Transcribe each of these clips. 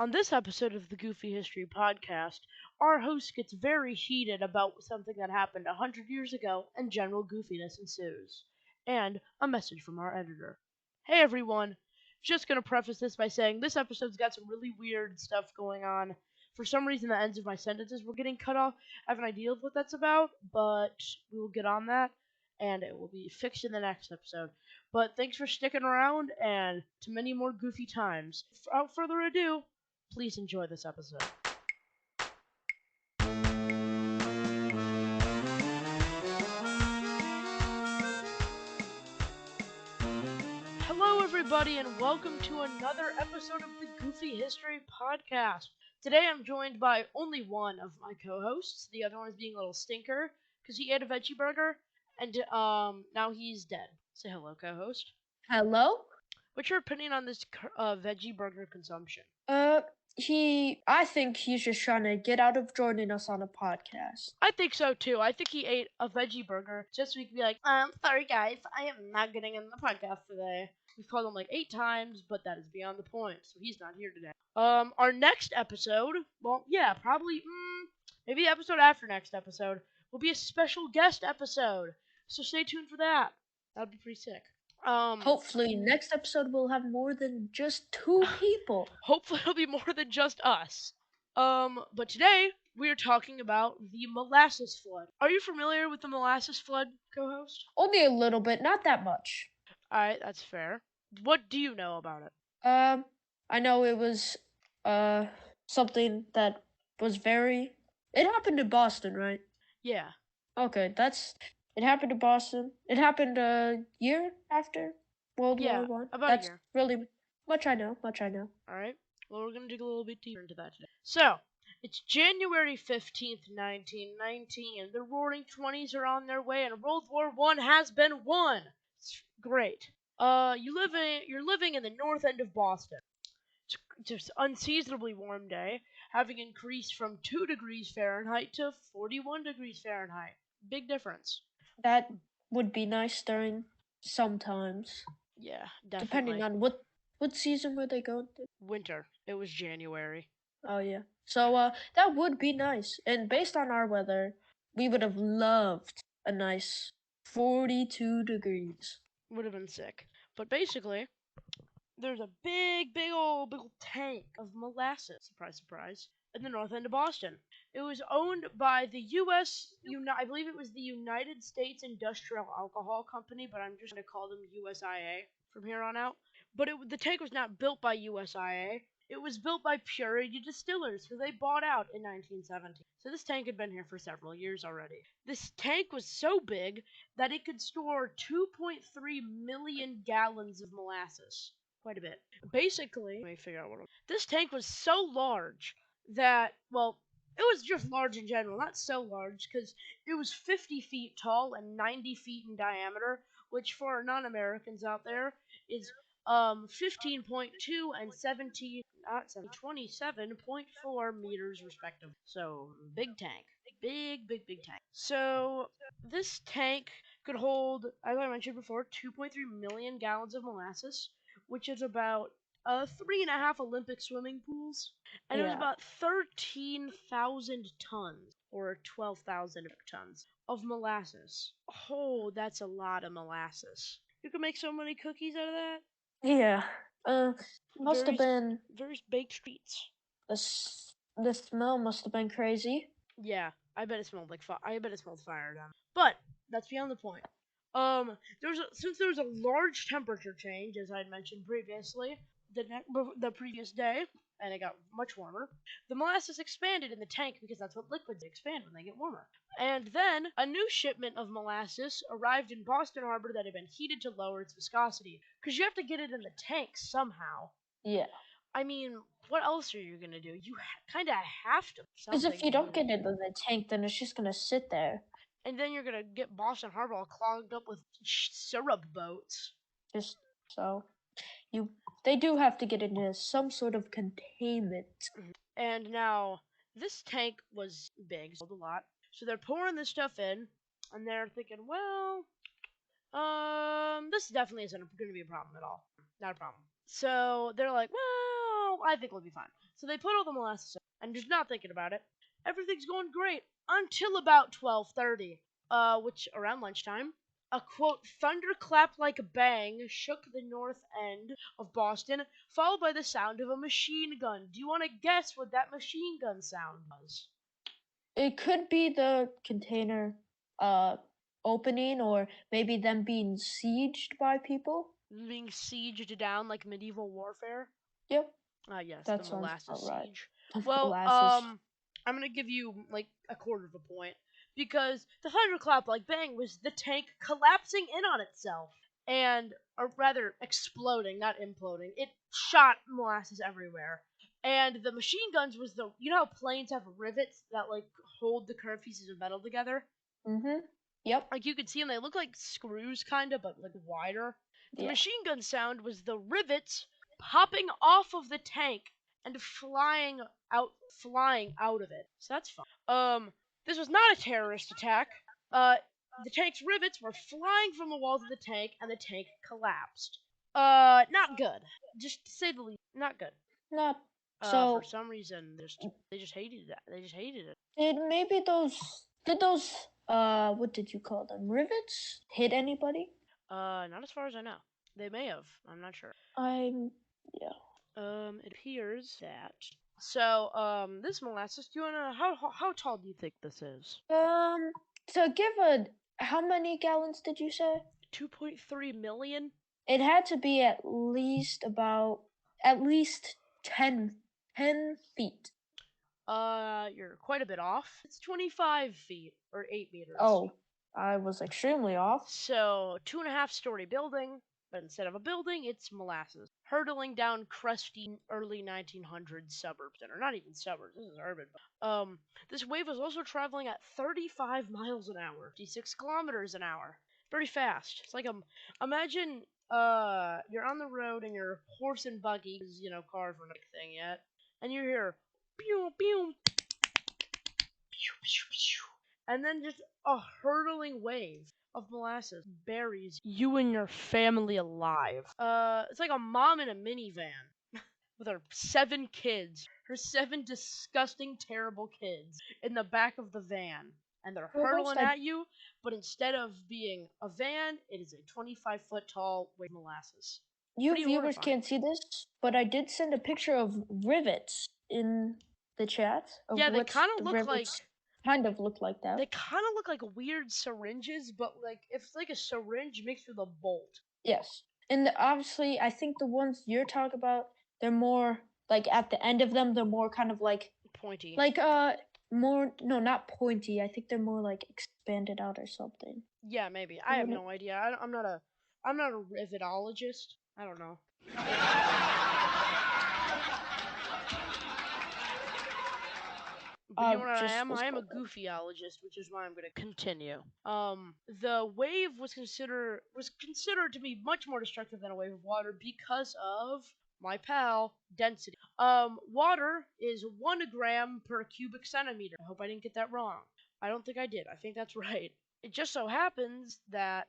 On this episode of the Goofy History Podcast, our host gets very heated about something that happened 100 years ago, and general goofiness ensues. And a message from our editor. Hey everyone! Just gonna preface this by saying this episode's got some really weird stuff going on. For some reason, the ends of my sentences were getting cut off. I have an idea of what that's about, but we will get on that, and it will be fixed in the next episode. But thanks for sticking around, and to many more goofy times. Without further ado, please enjoy this episode. Hello, everybody, and welcome to another episode of the Goofy History Podcast. Today I'm joined by only one of my co-hosts. The other one is being a little stinker because he ate a veggie burger, and now he's dead. Say hello, co-host. Hello? What's your opinion on this veggie burger consumption? I think he's just trying to get out of joining us on a podcast. I think so too. I think he ate a veggie burger just so he could be like, sorry guys, I am not getting in the podcast today. We've called him like 8 times, but that is beyond the point, so he's not here today. Our next episode, well, yeah, probably, maybe the episode after next episode, will be a special guest episode. So stay tuned for that. That'd be pretty sick. Hopefully, next episode we'll have more than just 2 people. Hopefully it'll be more than just us. But today we are talking about the Molasses Flood. Are you familiar with the Molasses Flood, co-host? Only a little bit, not that much. Alright, that's fair. What do you know about it? I know it was, something that was very... It happened in Boston, right? Yeah. Okay, it happened in Boston. It happened a year after World War One. About That's a year. really much I know. Alright. Well, we're going to dig a little bit deeper into that today. So, it's January 15th, 1919. The Roaring Twenties are on their way, and World War I has been won. It's great. You're living in the north end of Boston. It's just unseasonably warm day, having increased from 2 degrees Fahrenheit to 41 degrees Fahrenheit. Big difference. That would be nice during sometimes. Yeah, definitely. Depending on what season were they going through? Winter. It was January. Oh yeah. So that would be nice. And based on our weather, we would have loved a nice 42 degrees. Would have been sick. But basically, there's a big old tank of molasses, surprise, surprise, in the north end of Boston. It was owned by the I believe it was the United States Industrial Alcohol Company, but I'm just going to call them USIA from here on out. But the tank was not built by USIA. It was built by Purity Distillers, who they bought out in 1917. So this tank had been here for several years already. This tank was so big that it could store 2.3 million gallons of molasses. Quite a bit. Basically, let me figure out this tank was so large that, well, it was just large in general, not so large, because it was 50 feet tall and 90 feet in diameter, which for non-Americans out there is 15.2 and 27.4 meters respectively. So big tank, big tank. So this tank could hold, as I mentioned before, 2.3 million gallons of molasses, which is about 3.5 Olympic swimming pools, and it was about 13,000 tons or 12,000 tons of molasses. Oh, that's a lot of molasses. You could make so many cookies out of that. Yeah. Must have been various baked treats. The smell must have been crazy. Yeah, I bet it smelled like fire. I bet it smelled fire down. But that's beyond the point. Since there was a large temperature change, as I had mentioned previously, the previous day, and it got much warmer, the molasses expanded in the tank because that's what liquids expand when they get warmer. And then a new shipment of molasses arrived in Boston Harbor that had been heated to lower its viscosity, because you have to get it in the tank somehow. Yeah. I mean, what else are you gonna do? You kind of have to. Because if you don't get it in the tank, then it's just gonna sit there. And then you're gonna get Boston Harbor all clogged up with syrup boats. Just so they do have to get into some sort of containment. And now this tank was big, sold a lot. So they're pouring this stuff in, and they're thinking, well, this definitely isn't going to be a problem at all. Not a problem. So they're like, well, I think we'll be fine. So they put all the molasses in, and just not thinking about it. Everything's going great until about 12:30, which around lunchtime, a quote thunderclap like bang shook the north end of Boston, followed by the sound of a machine gun. Do you want to guess what that machine gun sound was? It could be the container opening or maybe them being sieged by people. Being sieged down like medieval warfare? Yep, Ah, yes, the that sounds molasses about right. siege. Well, Molasses. I'm gonna give you like a quarter of a point because the thunderclap like bang was the tank collapsing in on itself and, or rather, exploding, not imploding. It shot molasses everywhere, and the machine guns was the how planes have rivets that like hold the curved pieces of metal together. Mm-hmm. Yep. Like you could see them, they look like screws, kind of, but like wider. The Yeah. machine gun sound was the rivets popping off of the tank and flying out of it. So that's fun. This was not a terrorist attack. The tank's rivets were flying from the walls of the tank, and the tank collapsed. Not good. Just to say the least, not good. Not For so. some reason, they just hated that. They just hated it. Did those what did you call them? Rivets hit anybody? Not as far as I know. They may have. I'm not sure. I'm yeah. It appears that. So, this molasses. Do you wanna how tall do you think this is? To give a how many gallons did you say? 2.3 million. It had to be at least 10 feet. You're quite a bit off. It's 25 feet or 8 meters. Oh, I was extremely off. So 2.5-story building, but instead of a building, it's molasses hurtling down crusty early 1900s suburbs, and or not even suburbs. This is urban. This wave was also traveling at 35 miles an hour, 56 kilometers an hour. Very fast. It's like imagine you're on the road and your horse and buggy, because cars were not a thing yet, and you hear pew pew pew pew pew, and then just a hurtling wave of molasses buries you and your family alive. It's like a mom in a minivan with her 7 kids, her 7 disgusting, terrible kids in the back of the van. And they're Almost, hurtling at you, but instead of being a van, it is a 25-foot tall wave of molasses. you Pretty viewers horrifying. can't see this, but I did send a picture of rivets in the chat of Yeah, they what kind the of look like rivets kind of look like that. they kind of look like weird syringes, but like if it's like a syringe mixed with a bolt. Yes. And obviously, I think the ones you're talking about, they're more like at the end of them, they're more kind of Pointy. like more no, not pointy. I think they're more like expanded out or something. Yeah, maybe. I have no idea. I'm not a rivetologist. I don't know. But you know what I Just am? was I am a told that. goofyologist, which is why I'm going to continue. The wave was considered to be much more destructive than a wave of water because of my pal density. Water is 1 gram per cubic centimeter. I hope I didn't get that wrong. I don't think I did. I think that's right. It just so happens that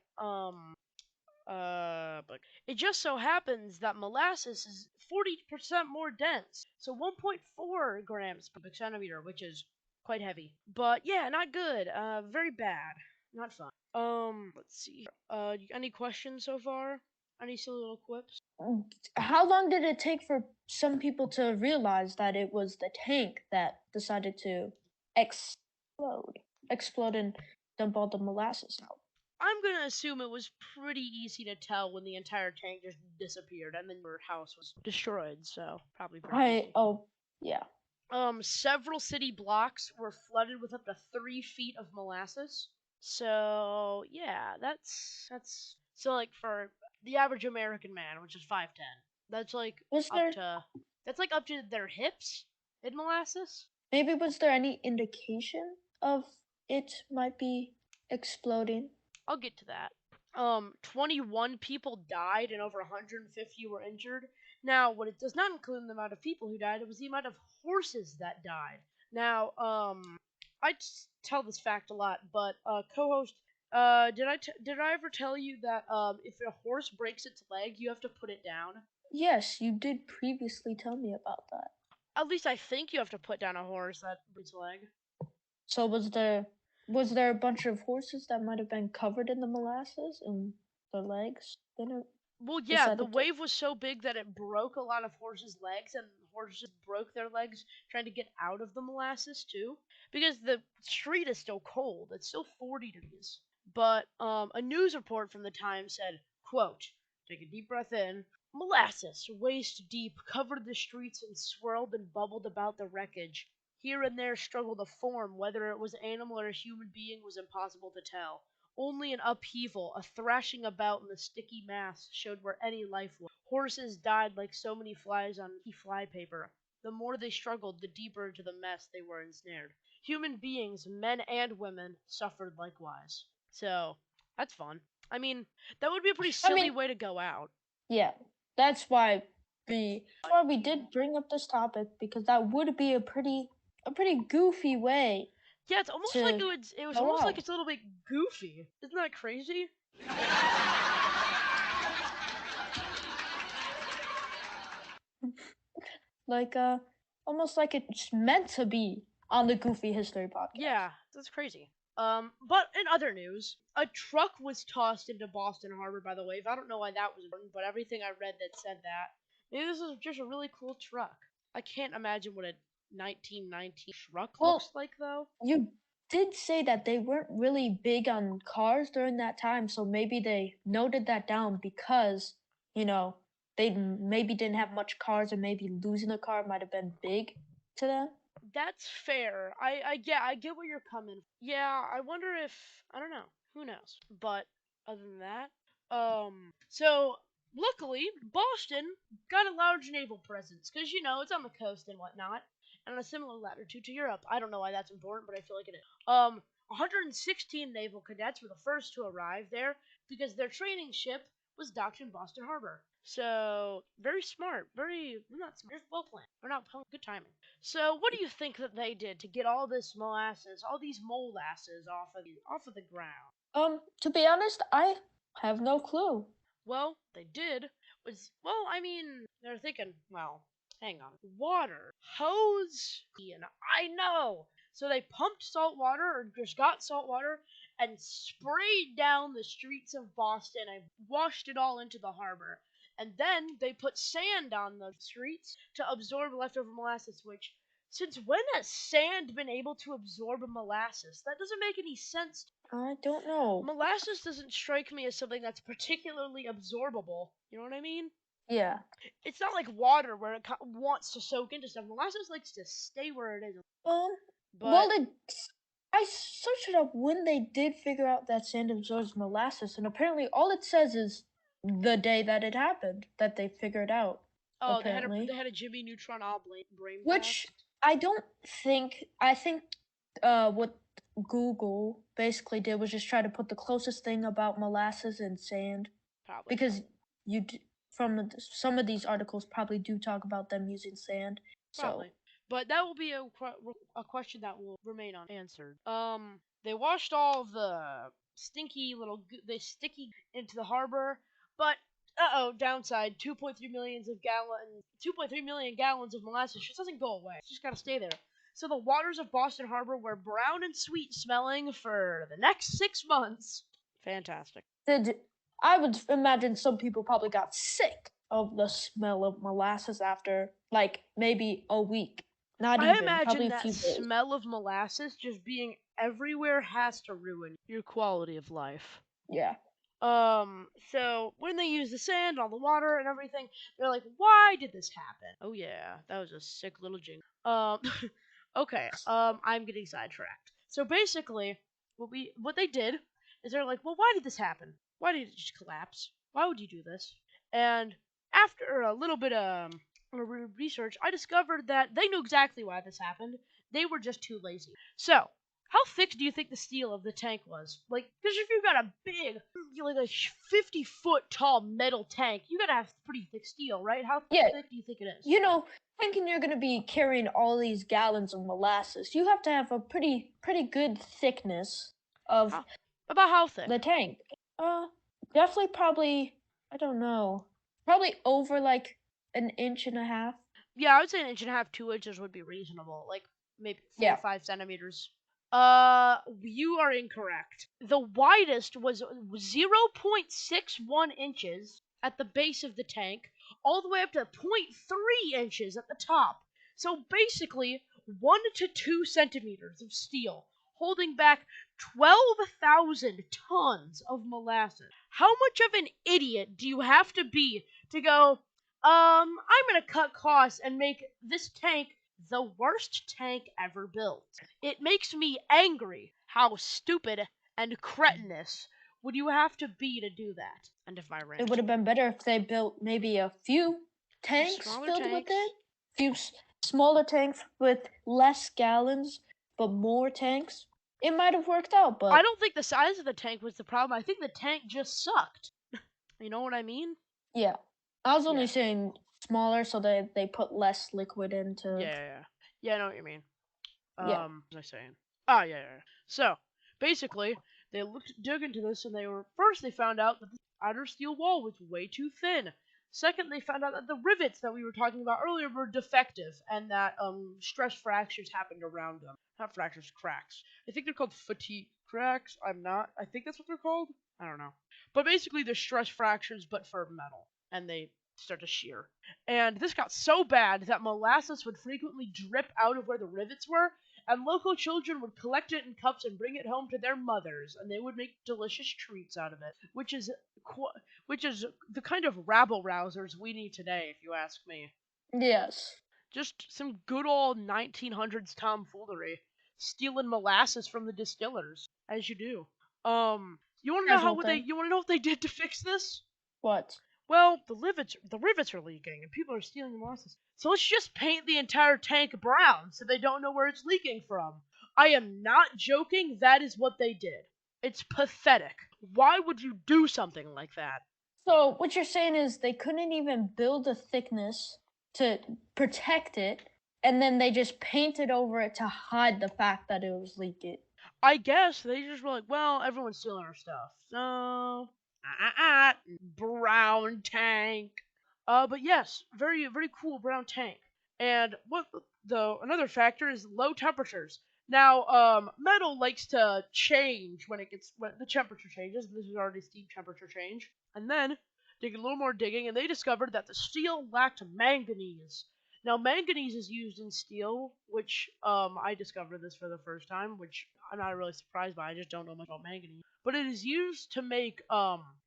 but it just so happens that molasses is 40% more dense, so 1.4 grams per cubic centimeter, which is quite heavy. But yeah, not good. Very bad. Not fun. Let's see. Any questions so far? Any silly little quips? How long did it take for some people to realize that it was the tank that decided to explode and dump all the molasses out? I'm gonna assume it was pretty easy to tell when the entire tank just disappeared and then your house was destroyed. So probably pretty easy. Yeah. Several city blocks were flooded with up to 3 feet of molasses. So yeah, that's so like for the average American man, which is 5'10", that's like Was up there to up to their hips in molasses. was there any indication of it might be exploding? I'll get to that. 21 people died and over 150 were injured. Now, what it does not include in the amount of people who died, it was the amount of horses that died. Now, I tell this fact a lot, but co-host, did I ever tell you that if a horse breaks its leg, you have to put it down? Yes, you did previously tell me about that. At least I think you have to put down a horse that breaks a leg. So was there a bunch of horses that might have been covered in the molasses and their legs didn't Well, yeah, the decided to? wave was so big that it broke a lot of horses' legs, and horses broke their legs trying to get out of the molasses too. Because the street is still cold; it's still 40 degrees. But a news report from the Times said, "Quote: Take a deep breath in. Molasses, waist deep, covered the streets and swirled and bubbled about the wreckage. Here and there struggled a form; whether it was animal or a human being was impossible to tell. Only an upheaval, a thrashing about in the sticky mass, showed where any life was. Horses died like so many flies on fly paper. The more they struggled, the deeper into the mess they were ensnared. Human beings, men and women, suffered likewise." So, that's fun. I mean, that would be a pretty I silly mean, way to go out. yeah, that's why we did bring up this topic because that would be a pretty goofy way Yeah, it's almost like to it was go almost like out. it's a little bit goofy. Isn't that crazy? Like almost like it's meant to be on the Goofy History podcast. Yeah, that's crazy. But in other news, a truck was tossed into Boston Harbor by the wave. I don't know why that was important, but everything I read that said that. Maybe this is just a really cool truck. I can't imagine what a 1919 truck looks Well, like though. you did say that they weren't really big on cars during that time, so maybe they noted that down because, you know, they maybe didn't have much cars, or maybe losing a car might have been big to them. That's fair. I get where you're coming. Yeah, I wonder if I don't know. Who knows? But other than that, so luckily Boston got a large naval presence because it's on the coast and whatnot, and on a similar latitude to Europe. I don't know why that's important, but I feel like it is. 116 naval cadets were the first to arrive there because their training ship was docked in Boston Harbor. So very smart, very not smart, well planned. We're not good timing. So, what do you think that they did to get all this molasses, all these molasses off of the ground? To be honest, I have no clue. Well, they did I mean, they're thinking, well, hang on, water, hose, and I know. So they pumped salt water, or just got salt water, and sprayed down the streets of Boston and washed it all into the harbor. And then they put sand on the streets to absorb leftover molasses, which, since when has sand been able to absorb molasses? That doesn't make any sense. I don't know. Molasses doesn't strike me as something that's particularly absorbable. You know what I mean? Yeah. It's not like water where it wants to soak into stuff. Molasses likes to stay where it is. Um. Well, But I searched it up when they did figure out that sand absorbs molasses, and apparently all it says is the day that it happened that they figured out. oh, they Apparently, had a Jimmy Neutron brain which blast. I don't think. I think what Google basically did was just try to put the closest thing about molasses and sand Probably, because some of these articles probably do talk about them using sand. So probably. But that will be a question that will remain unanswered. They washed all the sticky into the harbor, but downside: 2.3 million gallons of molasses just doesn't go away. It's just gotta stay there. So the waters of Boston Harbor were brown and sweet smelling for the next 6 months. Fantastic. did I would imagine some people probably got sick of the smell of molasses after like maybe a week. Not I even, imagine probably a that few days. smell of molasses just being everywhere has to ruin your quality of life. Yeah. So when they use the sand, all the water and everything, they're like, why did this happen? Oh yeah, that was a sick little jingle. Okay, I'm getting sidetracked. So basically, what they did is they're like, well, why did this happen? Why did it just collapse? Why would you do this? And after a little bit research, I discovered that they knew exactly why this happened. They were just too lazy. So, how thick do you think the steel of the tank was? Like, because if you've got a big, like a 50-foot tall metal tank, you gotta have pretty thick steel, right? How Yeah, thick do you think it is? you know, thinking you're gonna be carrying all these gallons of molasses, you have to have a pretty good thickness of How, about how thick? the tank. Uh, definitely probably I don't know. Probably over like an inch and a half. Yeah, I would say an inch and a half, 2 inches would be reasonable. Like maybe four or Yeah. 5 centimeters. You are incorrect. The widest was 0.61 inches at the base of the tank, all the way up to 0.3 inches at the top. So basically, 1 to 2 centimeters of steel holding back 12,000 tons of molasses. How much of an idiot do you have to be to go, I'm gonna cut costs and make this tank the worst tank ever built? It makes me angry how stupid and cretinous would you have to be to do that? End of my It rant. would have been better if they built maybe a few tanks Smaller filled with it, tanks. few smaller tanks with less gallons, but more tanks. It might have worked out, I but don't think the size of the tank was the problem. I think the tank just sucked. You know what I mean? yeah. I was only Yeah. saying smaller so they put less liquid into. Yeah, I know what you mean. Yeah. What was I saying? Ah, yeah. So, basically, they dug into this, and they found out that the outer steel wall was way too thin. Second, they found out that the rivets that we were talking about earlier were defective, and that stress fractures happened around them. Not fractures, cracks. I think they're called fatigue cracks. I'm not. I think that's what they're called. I don't know. But basically, they're stress fractures, but for metal, and they start to shear. And this got so bad that molasses would frequently drip out of where the rivets were, and local children would collect it in cups and bring it home to their mothers, and they would make delicious treats out of it, which is the kind of rabble rousers we need today, if you ask me. Yes. Just some good old 1900s tomfoolery, stealing molasses from the distillers, as you do. You want to know Casual thing. you want to know what they did to fix this? What? Well, the rivets are leaking and people are stealing the molasses. So let's just paint the entire tank brown so they don't know where it's leaking from. I am not joking, that is what they did. It's pathetic. Why would you do something like that? So what you're saying is they couldn't even build a thickness to protect it, and then they just painted over it to hide the fact that it was leaking. I guess they just were like, well, everyone's stealing our stuff. So, brown tank. But yes, very cool brown tank. And what another factor is low temperatures. Now, metal likes to change when the temperature changes. This is already steep temperature change. And then did a little more digging, and they discovered that the steel lacked manganese. Now, manganese is used in steel, which I discovered this for the first time, which I'm not really surprised by. I just don't know much about manganese. But it is used to make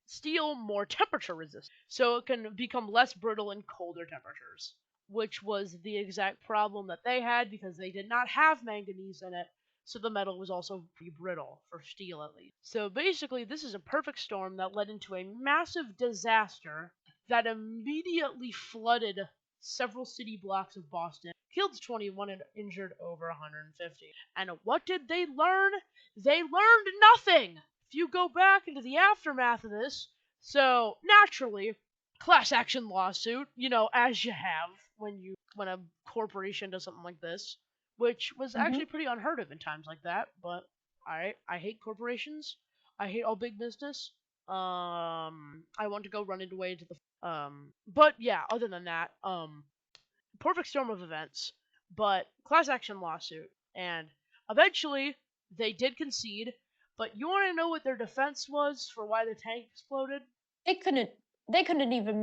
steel more temperature resistant, so it can become less brittle in colder temperatures, which was the exact problem that they had because they did not have manganese in it. So the metal was also pretty brittle for steel at least. So basically, this is a perfect storm that led into a massive disaster that immediately flooded several city blocks of Boston, killed 21 and injured over 150. And what did they learn? They learned nothing! If you go back into the aftermath of this, so naturally, class action lawsuit, as you have when a corporation does something like this, which was Hmm. actually pretty unheard of in times like that, but I hate corporations. I hate all big business. I want to go run away into the but yeah, other than that, perfect storm of events, but class action lawsuit, and eventually they did concede. But you want to know what their defense was for why the tank exploded? They couldn't. They couldn't even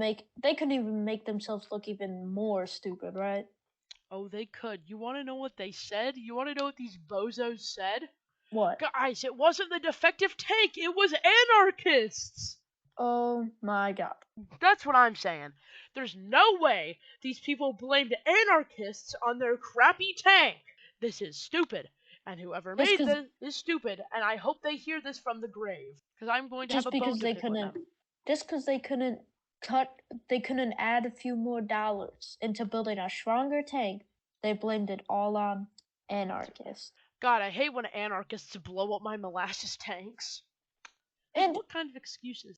make themselves look even more stupid, right? Oh, they could. You want to know what they said? You want to know what these bozos said? What? Guys, it wasn't the defective tank, it was anarchists! Oh my god. That's what I'm saying. There's no way these people blamed anarchists on their crappy tank. This is stupid. And whoever Just made because this is stupid, and I hope they hear this from the grave, because I'm going to have just a bone because to they pick with couldn't them. just because cut they couldn't add a few more dollars into building a stronger tank, they blamed it all on anarchists. God, I hate when anarchists blow up my molasses tanks. Like, And what kind of excuses?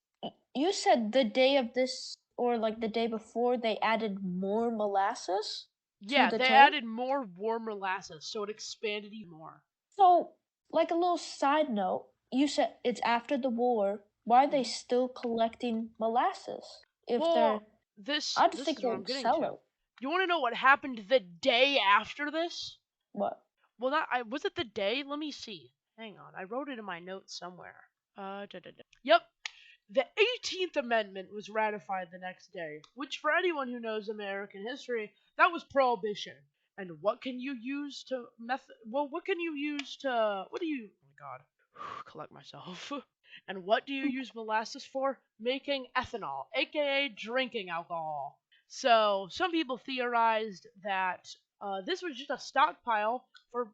you said the day of this or like the day before they added more molasses to Yeah, the they tank. added more warm molasses, so it expanded even more. So, like a little side note, you said it's after the war. Why are they still collecting molasses if Well, they're this I just this think is where they'll I'm getting sell to. it. You want to know what happened the day after this? What? Well, not I was it the day? Let me see. Hang on, I wrote it in my notes somewhere. Yep, the 18th Amendment was ratified the next day, which, for anyone who knows American history, that was prohibition. And what can you use to what can you use to what do you? Oh my God, collect myself. And what do you use molasses for? Making ethanol, aka drinking alcohol. So some people theorized that this was just a stockpile for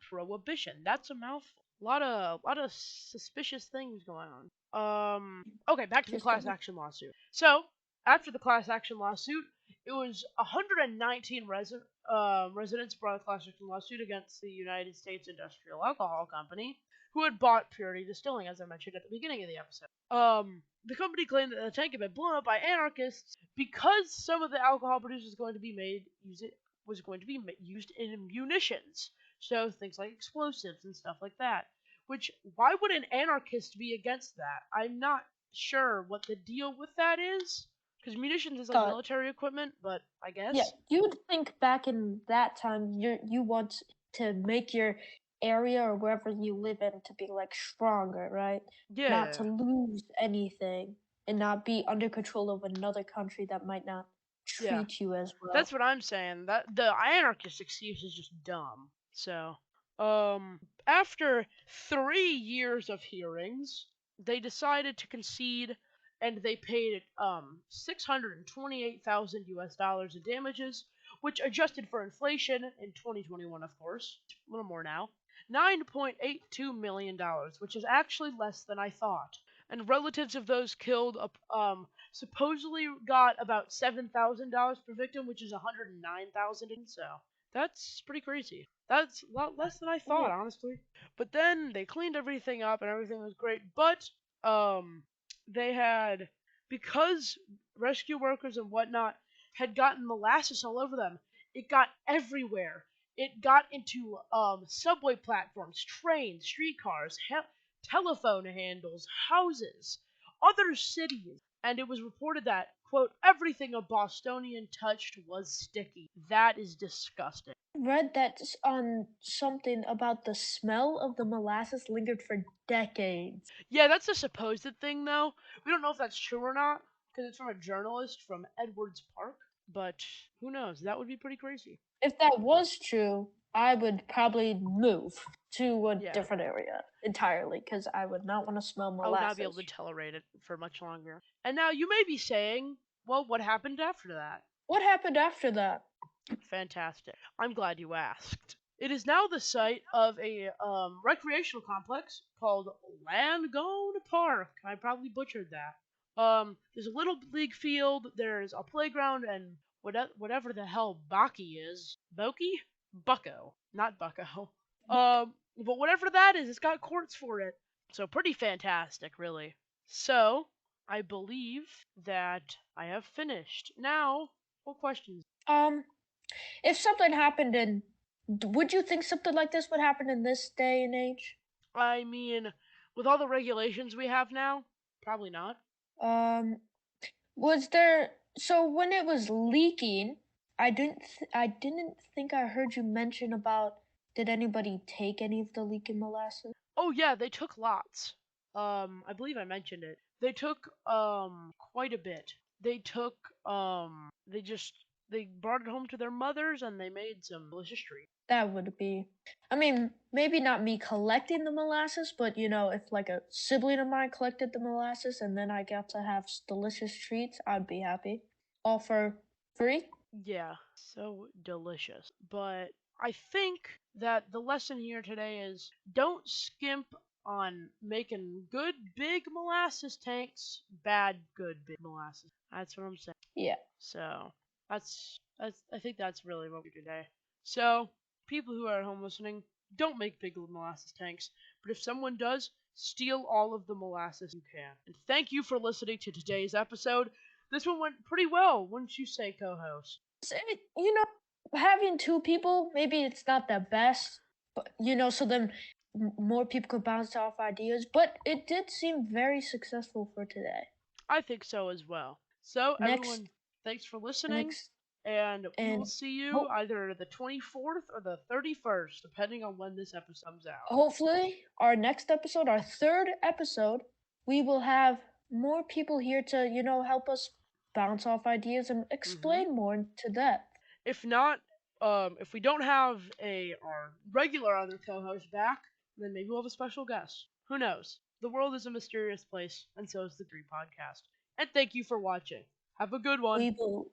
prohibition. That's a mouthful. A lot of suspicious things going on. Okay, back to the class Interesting. action lawsuit. So after the class action lawsuit, it was 119 residents brought a class action lawsuit against the United States Industrial Alcohol Company, who had bought Purity Distilling, as I mentioned at the beginning of the episode. The company claimed that the tank had been blown up by anarchists because some of the alcohol produced was going to be used in munitions, so things like explosives and stuff like that. Which, why would an anarchist be against that? I'm not sure what the deal with that is, because munitions is like Uh, military equipment, but I yeah, guess. you would think back in that time, you want to make your area or wherever you live in to be like stronger, right? Not to Yeah, lose anything and not be under control of another country that might not yeah. treat you as That's well. what I'm saying. That the anarchist excuse is just dumb. So, after 3 years of hearings, they decided to concede, and they paid 628,000 U.S. dollars in damages, which adjusted for inflation in 2021, of course, a little more now, $9.82 million, which is actually less than I thought. And relatives of those killed supposedly got about $7,000 per victim, which is 109,000. So that's pretty crazy. That's a lot less than I thought, Yeah. honestly. But then they cleaned everything up and everything was great. But um, they had, because rescue workers and whatnot had gotten molasses all over them. It got everywhere. It got into subway platforms, trains, streetcars, telephone handles, houses, other cities, and it was reported that, quote, everything a Bostonian touched was sticky. That is disgusting. Read that on something about the smell of the molasses lingered for decades. Yeah, that's a supposed thing, though. We don't know if that's true or not, because it's from a journalist from Edwards Park, but who knows? That would be pretty crazy. If that was true, I would probably move to a Yeah, different area entirely because I would not want to smell I would not be able to molasses. tolerate it for much longer. And now you may be saying, well, what happened after that? What happened after that? Fantastic. I'm glad you asked. It is now the site of a recreational complex called Langone Park. I probably butchered that. There's a little league field. There's a playground and whatever the hell Baki is. Boki? Bucko, not Bucko. But whatever that is, it's got courts for it. So pretty fantastic, really. So I believe that I have finished. Now, what questions? Um, if something happened in, would you think something like this would happen in this day and age? I mean, with all the regulations we have now, probably not. Um, was there, so when it was leaking, I didn't think I heard you mention about, did anybody take any of the leaking molasses? Oh yeah, they took lots. I believe I mentioned it. They took quite a bit. They took they brought it home to their mothers and they made some delicious treats. That would be, I mean, maybe not me collecting the molasses, but if like a sibling of mine collected the molasses and then I got to have delicious treats, I'd be happy. All for free? Yeah, so delicious. But I think that the lesson here today is don't skimp on making good big molasses tanks, bad good big molasses. That's what I'm saying. Yeah. So that's I think that's really what we do today. So people who are at home listening, don't make big molasses tanks. But if someone does, steal all of the molasses you can. And thank you for listening to today's episode. This one went pretty well, wouldn't you say, co-host? Having two people, maybe it's not the best, but so then more people could bounce off ideas, but it did seem very successful for today. I think so as well. So Next everyone, Thanks for And listening, and we will and see you hope either the 24th or the 31st, depending on when this episode comes out. hopefully our next episode, our third episode, we will have more people here to, help us bounce off ideas and hmm explain more into depth. If not, if we don't have our regular other co-host back, then maybe we'll have a special guest. Who knows? The world is a mysterious place, and so is the Green Podcast. And thank you for watching. Have a good one. We will